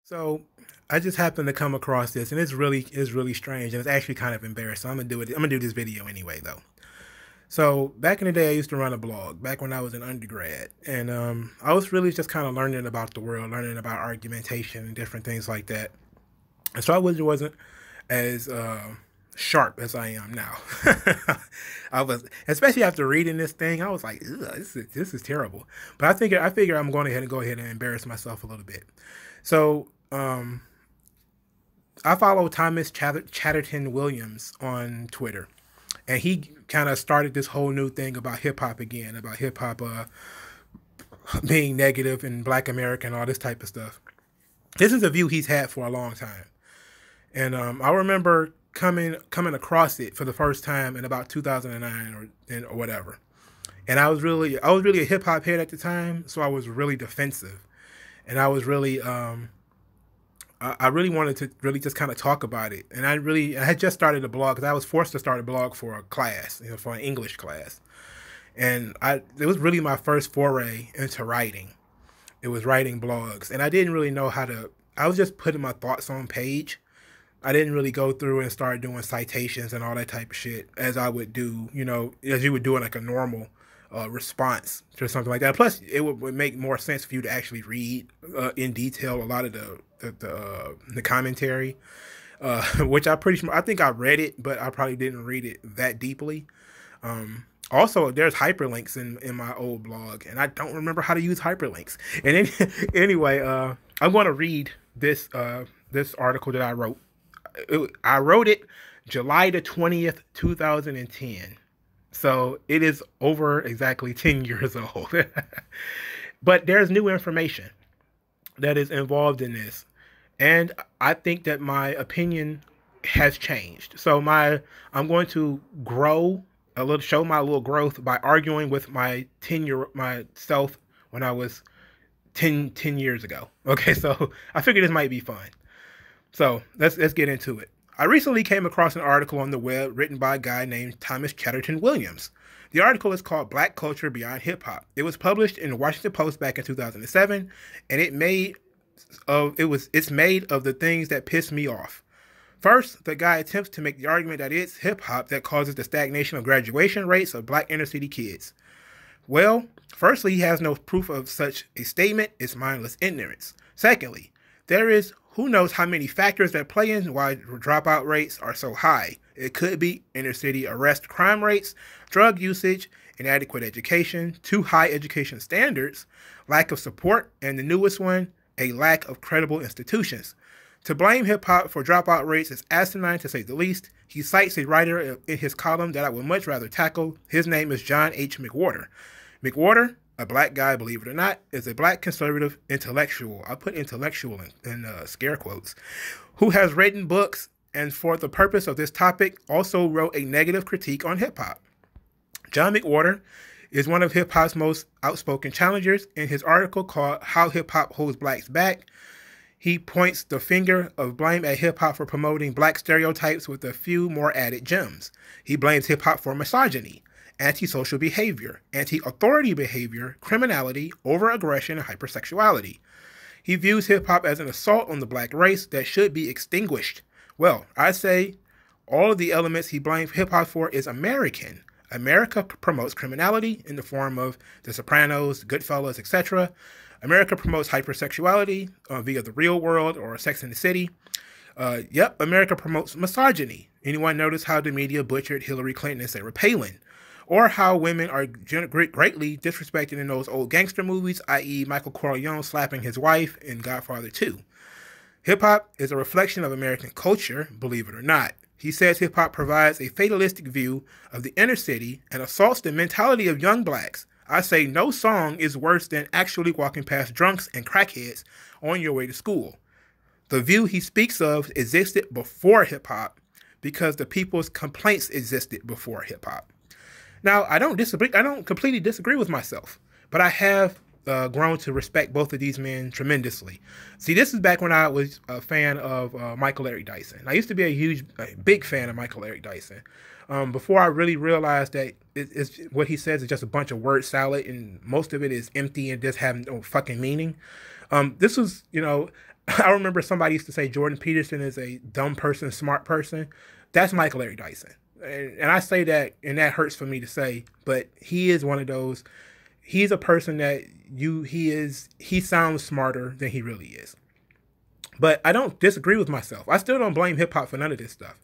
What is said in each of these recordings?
So I just happened to come across this, and it's really strange, and it's actually kind of embarrassing. I'm gonna do it. I'm gonna do this video anyway, though. So back in the day, I used to run a blog back when I was an undergrad, and I was really just kind of learning about the world, learning about argumentation and different things like that. And so I wasn't as sharp as I am now. I was, especially after reading this thing, I was like, ugh, this is terrible. But I figure I'm going ahead and go ahead and embarrass myself a little bit. So I follow Thomas Chatterton Williams on Twitter, and he kind of started this whole new thing about hip hop again, about hip hop being negative in Black America and all this type of stuff. This is a view he's had for a long time, and I remember coming across it for the first time in about 2009 or whatever. And I was really a hip hop head at the time, so I was really defensive, and I really wanted to really just kind of talk about it. And I had just started a blog because I was forced to start a blog for a class, for an English class. And it was really my first foray into writing. It was writing blogs. And I didn't really know I was just putting my thoughts on page. I didn't really go through and start doing citations and all that type of shit as I would do, as you would do in like a normal response to something like that. Plus, it would make more sense for you to actually read in detail a lot of the commentary, which I think I read it, but I probably didn't read it that deeply. Also, there's hyperlinks in my old blog, and I don't remember how to use hyperlinks. And anyway, I'm going to read this article that I wrote. I wrote it July the 20th, 2010. So it is over exactly 10 years old. But there's new information that is involved in this. And I think that my opinion has changed. So I'm going to show my little growth by arguing with myself when I was 10 years ago. Okay, so I figured this might be fun. So let's get into it. I recently came across an article on the web written by a guy named Thomas Chatterton Williams. The article is called Black Culture Beyond Hip Hop. It was published in the Washington Post back in 2007, and it's made of the things that piss me off. First, the guy attempts to make the argument that it's hip hop that causes the stagnation of graduation rates of Black inner city kids. Well, firstly, he has no proof of such a statement. It's mindless ignorance. Secondly, there is who knows how many factors that play in why dropout rates are so high. It could be inner city arrest crime rates, drug usage, inadequate education, too high education standards, lack of support, and the newest one, a lack of credible institutions. To blame hip-hop for dropout rates is asinine to say the least. He cites a writer in his column that I would much rather tackle. His name is John H. McWhorter. McWhorter, a Black guy, believe it or not, is a Black conservative intellectual. I put intellectual in scare quotes, who has written books and for the purpose of this topic also wrote a negative critique on hip-hop. John McWhorter is one of hip-hop's most outspoken challengers. In his article called How Hip-Hop Holds Blacks Back, he points the finger of blame at hip-hop for promoting Black stereotypes with a few more added gems. He blames hip-hop for misogyny, antisocial behavior, anti-authority behavior, criminality, over-aggression, and hypersexuality. He views hip-hop as an assault on the Black race that should be extinguished. Well, I say all of the elements he blames hip-hop for is American. America promotes criminality in the form of The Sopranos, Goodfellas, etc. America promotes hypersexuality via The Real World or Sex and the City. America promotes misogyny. Anyone notice how the media butchered Hillary Clinton and Sarah Palin? Or how women are greatly disrespected in those old gangster movies, i.e. Michael Corleone slapping his wife in Godfather 2. Hip-hop is a reflection of American culture, believe it or not. He says hip-hop provides a fatalistic view of the inner city and assaults the mentality of young Blacks. I say no song is worse than actually walking past drunks and crackheads on your way to school. The view he speaks of existed before hip-hop because the people's complaints existed before hip-hop. Now, I don't completely disagree with myself, but I have grown to respect both of these men tremendously. See, this is back when I was a fan of Michael Eric Dyson. I used to be a big fan of Michael Eric Dyson. Before I really realized that what he says is just a bunch of word salad and most of it is empty and just having no fucking meaning. This was, I remember somebody used to say Jordan Peterson is a dumb person, smart person. That's Michael Eric Dyson. And I say that, and that hurts for me to say, but he is one of those. He's a person that he sounds smarter than he really is. But I don't disagree with myself. I still don't blame hip hop for none of this stuff.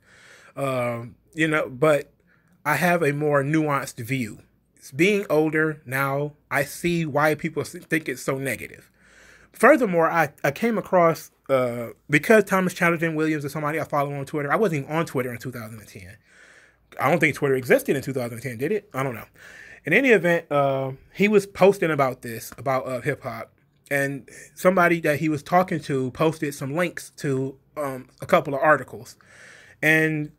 But I have a more nuanced view. Being older now, I see why people think it's so negative. Furthermore, I came across, because Thomas Chatterton Williams is somebody I follow on Twitter. I wasn't even on Twitter in 2010. I don't think Twitter existed in 2010, did it? I don't know. In any event, he was posting about this, about hip hop. And somebody that he was talking to posted some links to a couple of articles. And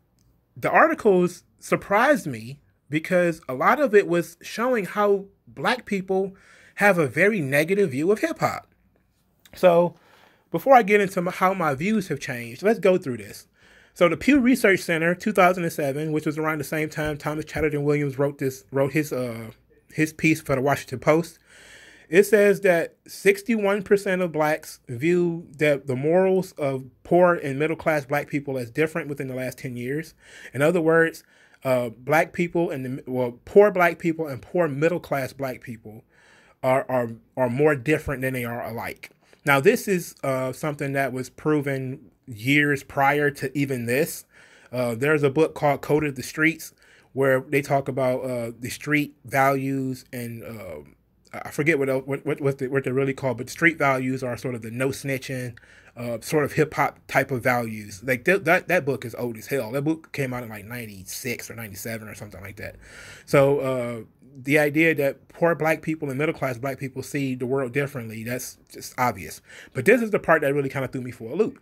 the articles surprised me because a lot of it was showing how black people have a very negative view of hip hop. So before I get into how my views have changed, let's go through this. So the Pew Research Center, 2007, which was around the same time Thomas Chatterton Williams wrote his piece for the Washington Post. It says that 61% of blacks view that the morals of poor and middle-class black people as different within the last 10 years. In other words, black people poor black people and poor middle-class black people are more different than they are alike. Now, this is something that was proven years prior to even this. There's a book called Code of the Streets where they talk about the street values, and I forget what they're really called, but street values are sort of the no snitching, sort of hip hop type of values. Like that book is old as hell. That book came out in like 96 or 97 or something like that. So the idea that poor black people and middle class black people see the world differently, that's just obvious. But this is the part that really kind of threw me for a loop.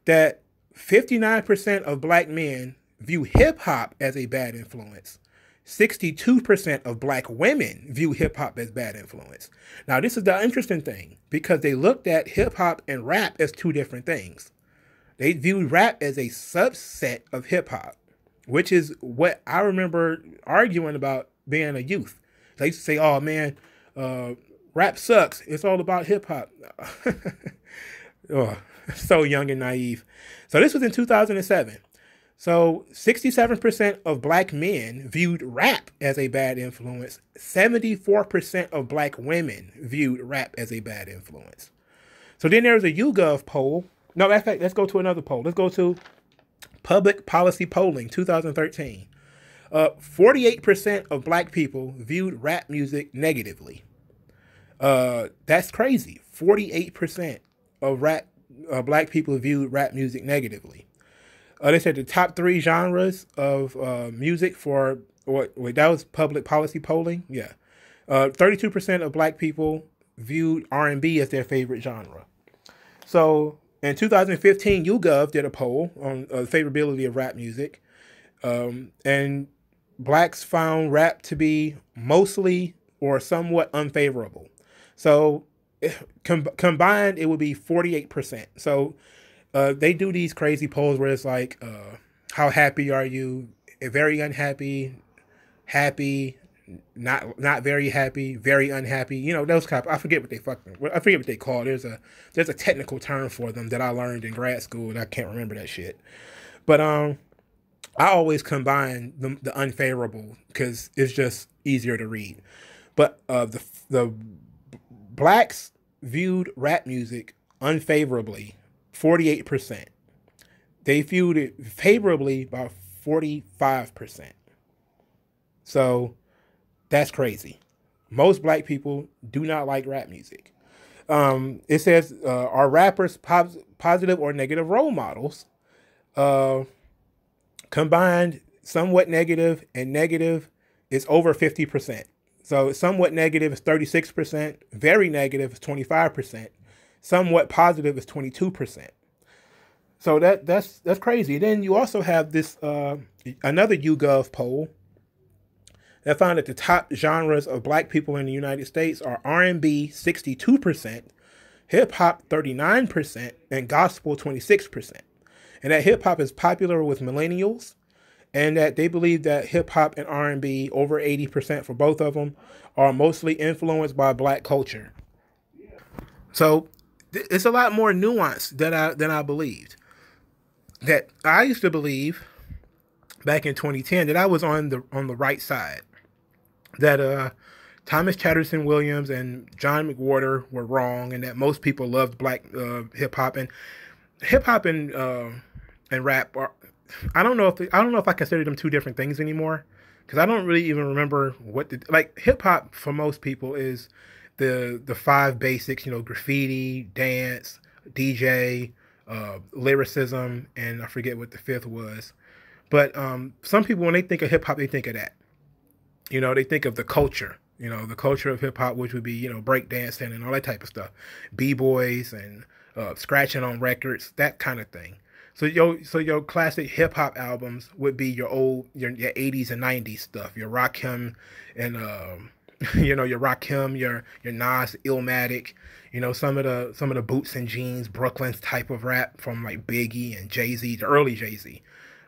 That 59% of black men view hip hop as a bad influence. 62% of black women view hip hop as bad influence. Now, this is the interesting thing because they looked at hip hop and rap as two different things. They viewed rap as a subset of hip hop, which is what I remember arguing about being a youth. They used to say, "Oh man, rap sucks. It's all about hip hop." Oh, so young and naive. So this was in 2007. So 67% of black men viewed rap as a bad influence. 74% of black women viewed rap as a bad influence. So then there's a YouGov poll. No, in fact, let's go to another poll. Let's go to Public Policy Polling, 2013. 48% of black people viewed rap music negatively. That's crazy. 48% of black people viewed rap music negatively. They said the top 3 genres of music for, wait, that was Public Policy Polling? Yeah. 32% of black people viewed R&B as their favorite genre. So in 2015, YouGov did a poll on the favorability of rap music. And blacks found rap to be mostly or somewhat unfavorable. So combined, it would be 48%. So they do these crazy polls where it's like, how happy are you? Very unhappy, happy, not very happy, very unhappy. You know, those kind of, I forget what they call it. There's a technical term for them that I learned in grad school and I can't remember that shit. But I always combine the unfavorable because it's just easier to read. But the blacks viewed rap music unfavorably, 48%. They viewed it favorably by 45%. So that's crazy. Most black people do not like rap music. It says, are rappers positive or negative role models? Combined, somewhat negative and negative is over 50%. So somewhat negative is 36%, very negative is 25%, somewhat positive is 22%. So that's crazy. Then you also have this another YouGov poll that found that the top genres of black people in the United States are R&B 62%, hip hop 39%, and gospel 26%. And that hip hop is popular with millennials, and that they believe that hip hop and R&B, over 80% for both of them, are mostly influenced by black culture. So it's a lot more nuanced than I believed. That I used to believe back in 2010 that I was on the right side. That Thomas Chatterton Williams and John McWhorter were wrong, and that most people loved black hip hop and rap. I don't know if I consider them two different things anymore, because I don't really even remember what like hip hop for most people is the five basics. You know, graffiti, dance, DJ, lyricism, and I forget what the fifth was. But some people, when they think of hip hop, they think of that. You know, they think of the culture. You know, the culture of hip hop, which would be, you know, break dancing and all that type of stuff, b-boys and scratching on records, that kind of thing. So your classic hip hop albums would be your 80s and 90s stuff, your Rakim and you know, your Rakim, your Nas, Illmatic, you know, some of the boots and jeans, Brooklyn's type of rap from like Biggie and Jay-Z, the early Jay-Z,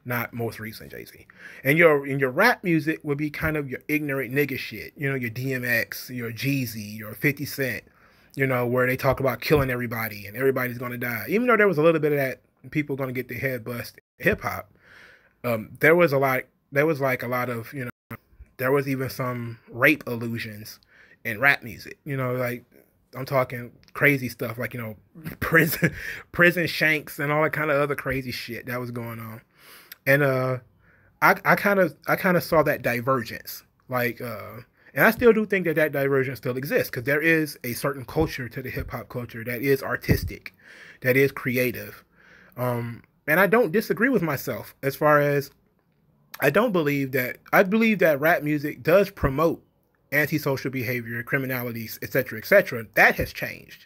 not most recent Jay-Z. And your rap music would be kind of your ignorant nigga shit, you know, your DMX, your Jeezy, your 50 Cent, you know, where they talk about killing everybody and everybody's gonna die. Even though there was a little bit of that, people gonna get their head bust hip hop, there was like a lot of, you know, there was even some rape allusions in rap music, you know, like I'm talking crazy stuff like, you know, prison shanks and all that kind of other crazy shit that was going on. And I kind of saw that divergence, like, and I still do think that divergence still exists, because there is a certain culture to the hip hop culture that is artistic, that is creative, and I don't disagree with myself as far as I believe that rap music does promote antisocial behavior, criminalities, etc., etc. That has changed.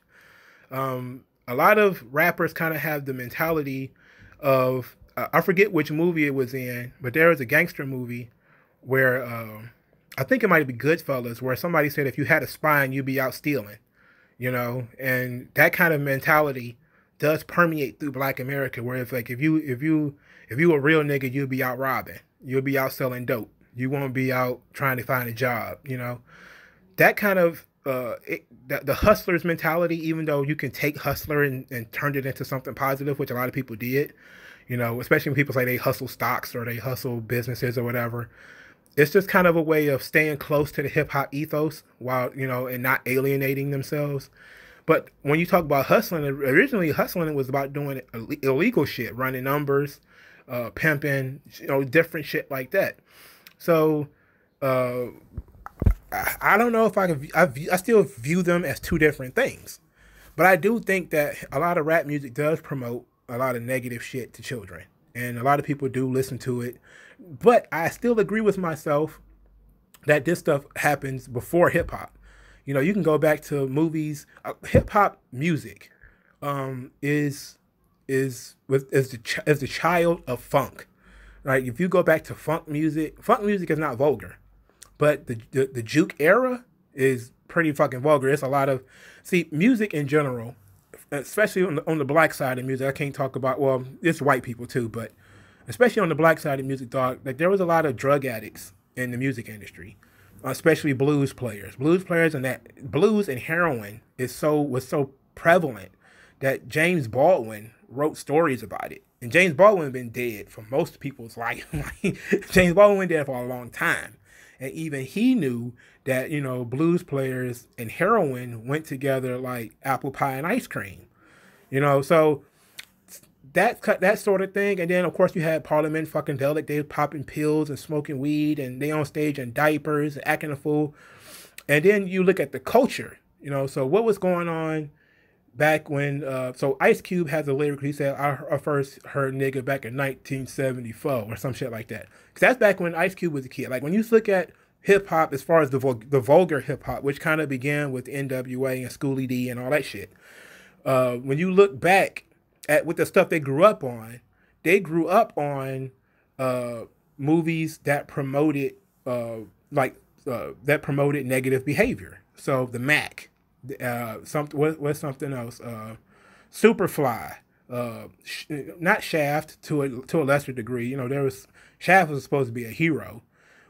A lot of rappers kind of have the mentality of I forget which movie it was in, but there was a gangster movie where I think it might be Goodfellas, where somebody said if you had a spine, you'd be out stealing, you know, and that kind of mentality does permeate through Black America, where it's like if you a real nigga, you'll be out robbing, you'll be out selling dope, you won't be out trying to find a job, you know, that kind of the hustler's mentality. Even though you can take hustler and turn it into something positive, which a lot of people did, you know, especially when people say they hustle stocks or they hustle businesses or whatever. It's just kind of a way of staying close to the hip hop ethos while, you know, and not alienating themselves. But when you talk about hustling, originally hustling was about doing illegal shit, running numbers, pimping, you know, different shit like that. So I don't know if I still view them as two different things. But I do think that a lot of rap music does promote a lot of negative shit to children. And a lot of people do listen to it. But I still agree with myself that this stuff happens before hip hop. You know, you can go back to movies. Hip hop music is the child of funk. Like if you go back to funk music is not vulgar, but the juke era is pretty fucking vulgar. It's a lot of music in general, especially on the black side of music. I can't talk about, well, it's white people too, but especially on the black side of music, dog. Like there was a lot of drug addicts in the music industry, especially blues players, and that blues and heroin was so prevalent that James Baldwin wrote stories about it. And James Baldwin been dead for most people's life. James Baldwin been dead for a long time. And even he knew that, you know, blues players and heroin went together like apple pie and ice cream. You know, so that sort of thing. And then of course you had Parliament Funkadelic. They was popping pills and smoking weed, and they on stage in diapers and acting a fool. And then you look at the culture, you know, so what was going on back when, so Ice Cube has a lyric, he said, I first heard nigga back in 1974 or some shit like that. Because that's back when Ice Cube was a kid. Like when you look at hip hop as far as the vulgar hip hop, which kind of began with NWA and Schoolie D and all that shit. When you look back at with the stuff they grew up on movies that promoted negative behavior. So the Mac, what's something else? Superfly, not Shaft to a lesser degree. You know, Shaft was supposed to be a hero,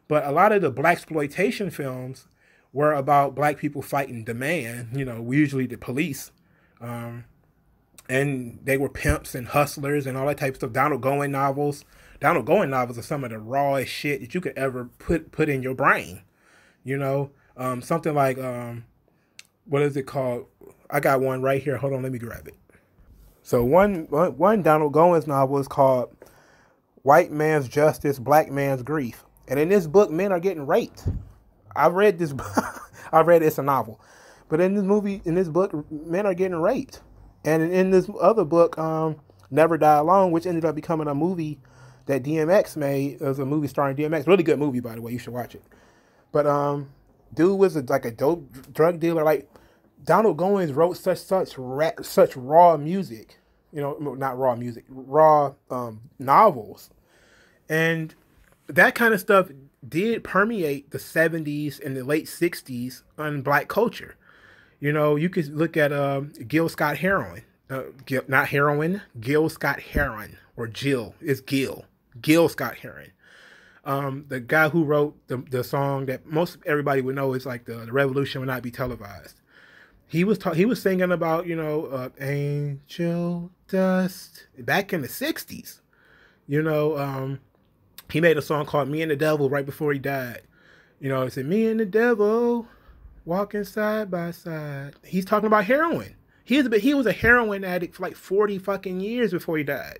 but a lot of the blaxploitation films were about black people fighting demand. You know, usually the police. and they were pimps and hustlers and all that type of stuff. Donald Goin novels. Donald Goin novels are some of the rawest shit that you could ever put in your brain. You know, something like what is it called? I got one right here. Hold on, let me grab it. So one Donald Goins novel is called White Man's Justice, Black Man's Grief. And in this book, men are getting raped. I read this. I read it's a novel, but in this book, men are getting raped. And in this other book, Never Die Alone, which ended up becoming a movie that DMX made. It was a movie starring DMX. Really good movie, by the way. You should watch it. But dude was like a dope drug dealer. Like Donald Goins wrote such raw music. You know, not raw music, raw novels, and that kind of stuff did permeate the 70s and the late 60s on black culture. You know, you could look at Gil Scott Heron. Not heroin, Gil Scott Heron, or Jill. It's Gil. Gil Scott Heron. The guy who wrote the song that most everybody would know is like the revolution will not be televised. He was singing about, you know, angel dust back in the 60s. You know, he made a song called Me and the Devil right before he died. You know, it said, me and the devil walking side by side. He's talking about heroin. He was a heroin addict for like 40 fucking years before he died.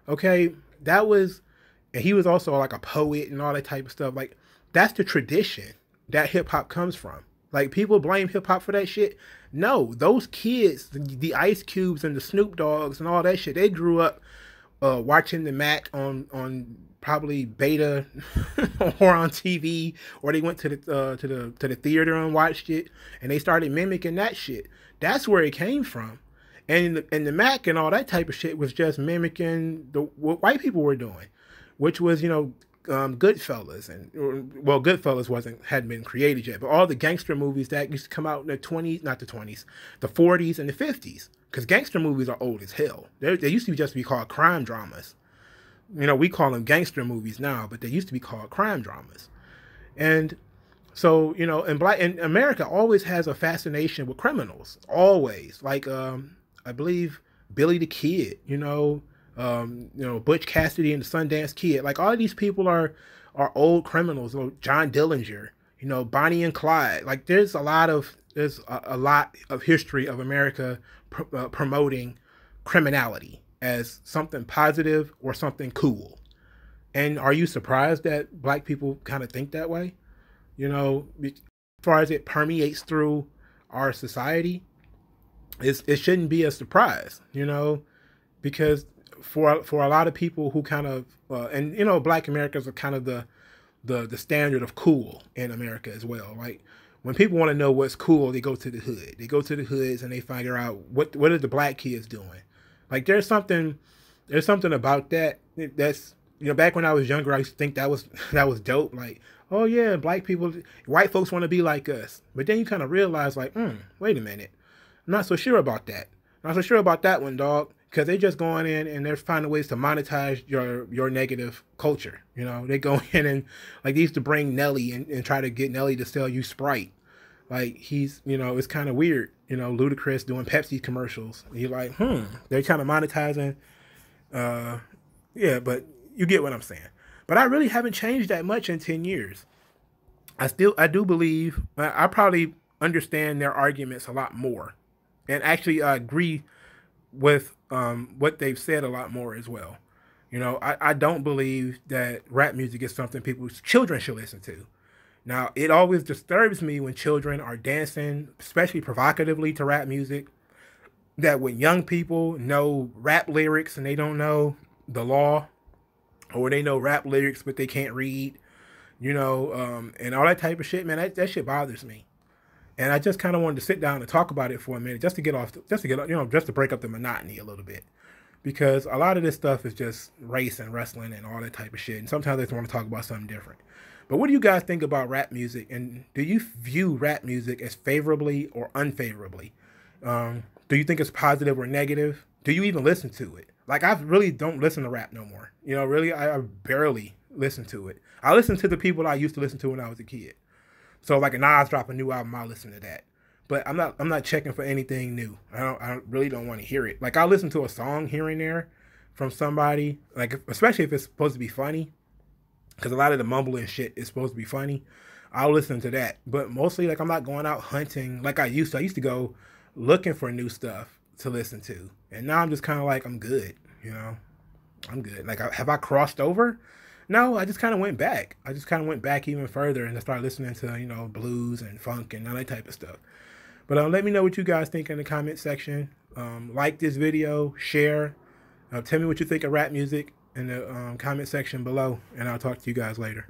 Okay, and he was also like a poet and all that type of stuff. Like, that's the tradition that hip hop comes from. Like, people blame hip hop for that shit. No, those kids, the Ice Cubes and the Snoop Dogs and all that shit, they grew up watching the Mac on probably Beta or on TV, or they went to the theater and watched it, and they started mimicking that shit. That's where it came from, and the Mac and all that type of shit was just mimicking what white people were doing, which was, you know, Goodfellas, Goodfellas hadn't been created yet, but all the gangster movies that used to come out in the 40s and the 50s, because gangster movies are old as hell. They used to just be called crime dramas. You know, we call them gangster movies now, but they used to be called crime dramas. And so, you know, and America always has a fascination with criminals, always. Like, I believe Billy the Kid, you know, Butch Cassidy and the Sundance Kid. Like, all of these people are old criminals. John Dillinger, you know, Bonnie and Clyde. Like, there's a lot of history of America promoting criminality as something positive or something cool. And are you surprised that black people kind of think that way? You know, as far as it permeates through our society, it shouldn't be a surprise, you know, because for a lot of people who kind of and, you know, black Americans are kind of the standard of cool in America as well. Like, when people want to know what's cool, they go to the hood. They go to the hoods and they figure out what are the black kids doing. Like, there's something about that that's, you know, back when I was younger, I used to think that was dope. Like, oh yeah, white folks want to be like us. But then you kind of realize, like, wait a minute, I'm not so sure about that. Not so sure about that one, dog. Because they just going in and they're finding ways to monetize your negative culture. You know, they go in and, like, they used to bring Nelly and try to get Nelly to sell you Sprite. Like, he's, you know, it's kind of weird. You know, Ludacris doing Pepsi commercials. And you're like, they're kind of monetizing. Yeah, but you get what I'm saying. But I really haven't changed that much in 10 years. I do believe, I probably understand their arguments a lot more. And actually agree with what they've said a lot more as well. You know, I don't believe that rap music is something children should listen to. Now, it always disturbs me when children are dancing, especially provocatively, to rap music, that when young people know rap lyrics and they don't know the law, or they know rap lyrics but they can't read, you know, and all that type of shit, man, that shit bothers me. And I just kind of wanted to sit down and talk about it for a minute, just to break up the monotony a little bit. Because a lot of this stuff is just race and wrestling and all that type of shit. And sometimes I just want to talk about something different. But what do you guys think about rap music? And do you view rap music as favorably or unfavorably? Do you think it's positive or negative? Do you even listen to it? Like, I really don't listen to rap no more. You know, really, I barely listen to it. I listen to the people I used to listen to when I was a kid. So, like, a Nas drop a new album, I'll listen to that. but I'm not checking for anything new. I really don't want to hear it. Like, I'll listen to a song here and there from somebody, like especially if it's supposed to be funny, because a lot of the mumbling shit is supposed to be funny. I'll listen to that, but mostly, like, I'm not going out hunting like I used to. I used to go looking for new stuff to listen to, and now I'm just kind of like, I'm good, you know. I'm good. Like, have I crossed over? No, I just kind of went back. I just kind of went back even further and I started listening to, you know, blues and funk and all that type of stuff. But let me know what you guys think in the comment section. Like this video, share. Tell me what you think of rap music in the comment section below, and I'll talk to you guys later.